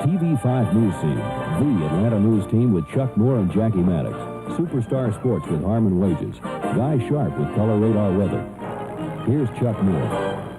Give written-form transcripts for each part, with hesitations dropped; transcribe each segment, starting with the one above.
TV5 News Scene, the Atlanta news team with Chuck Moore and Jackie Maddox. Superstar Sports with Harmon Wages. Guy Sharp with Color Radar Weather. Here's Chuck Moore.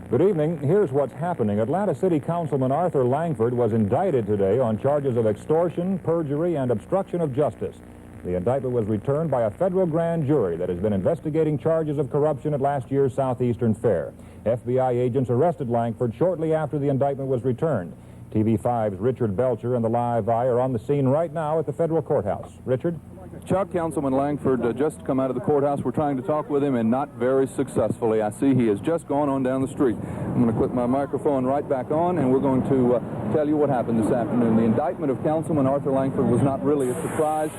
Good evening. Here's what's happening. Atlanta City Councilman Arthur Langford was indicted today on charges of extortion, perjury, and obstruction of justice. The indictment was returned by a federal grand jury that has been investigating charges of corruption at last year's Southeastern Fair. FBI agents arrested Langford shortly after the indictment was returned. TV5's Richard Belcher and the Live Eye are on the scene right now at the federal courthouse. Richard? Chuck, Councilman Langford just come out of the courthouse. We're trying to talk with him, and not very successfully. I see he has just gone on down the street. I'm going to put my microphone right back on, and we're going to tell you what happened this afternoon. The indictment of Councilman Arthur Langford was not really a surprise.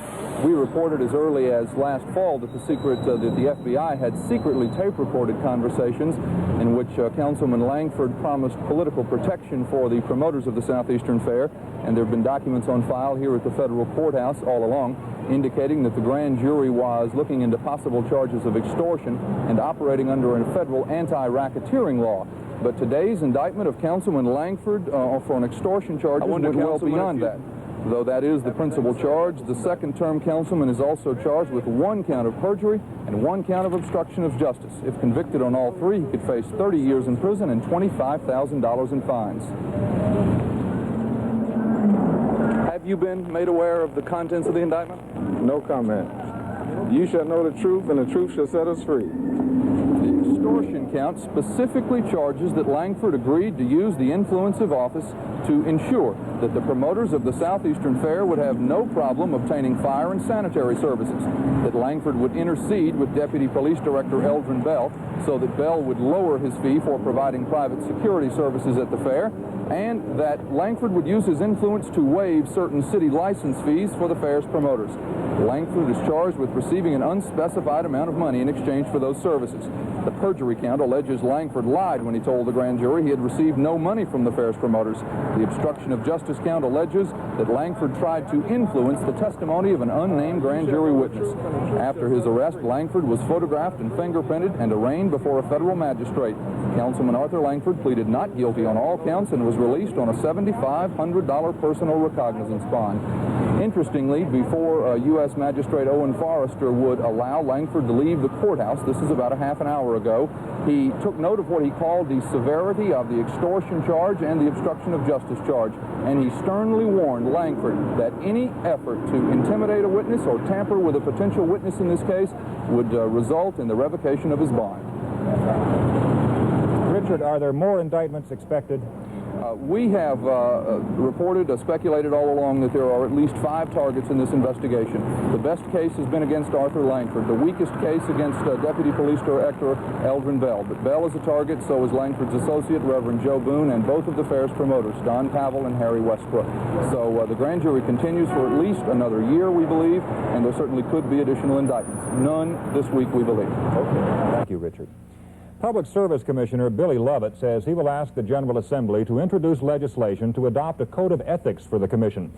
We reported as early as last fall that the FBI had secretly tape-recorded conversations in which Councilman Langford promised political protection for the promoters of the Southeastern Fair, and there have been documents on file here at the federal courthouse all along indicating that the grand jury was looking into possible charges of extortion and operating under a federal anti-racketeering law. But today's indictment of Councilman Langford for an extortion charge went well beyond that. Though that is the principal charge, the second-term councilman is also charged with 1 count of perjury and 1 count of obstruction of justice. If convicted on all 3, he could face 30 years in prison and $25,000 in fines. Have you been made aware of the contents of the indictment? No comment. You shall know the truth, and the truth shall set us free. The extortion count specifically charges that Langford agreed to use the influence of office to ensure that the promoters of the Southeastern Fair would have no problem obtaining fire and sanitary services, that Langford would intercede with Deputy Police Director Eldrin Bell so that Bell would lower his fee for providing private security services at the fair, and that Langford would use his influence to waive certain city license fees for the fair's promoters. Langford is charged with receiving an unspecified amount of money in exchange for those services. The perjury count alleges Langford lied when he told the grand jury he had received no money from the fair's promoters. The obstruction of justice count alleges that Langford tried to influence the testimony of an unnamed grand jury witness. After his arrest, Langford was photographed and fingerprinted and arraigned before a federal magistrate. Councilman Arthur Langford pleaded not guilty on all counts and was released on a $7,500 personal recognizance bond. Interestingly, before U.S. Magistrate Owen Forrester would allow Langford to leave the courthouse, this is about a half an hour ago, he took note of what he called the severity of the extortion charge and the obstruction of justice charge, and he sternly warned Langford that any effort to intimidate a witness or tamper with a potential witness in this case would result in the revocation of his bond. Richard, are there more indictments expected? We have reported, speculated all along that there are at least 5 targets in this investigation. The best case has been against Arthur Langford. The weakest case against Deputy Police Director Eldrin Bell. But Bell is a target, so is Langford's associate, Reverend Joe Boone, and both of the fair's promoters, Don Pavel and Harry Westbrook. So the grand jury continues for at least another year, we believe, and there certainly could be additional indictments. None this week, we believe. Okay. Thank you, Richard. Public Service Commissioner Billy Lovett says he will ask the General Assembly to introduce legislation to adopt a code of ethics for the Commission.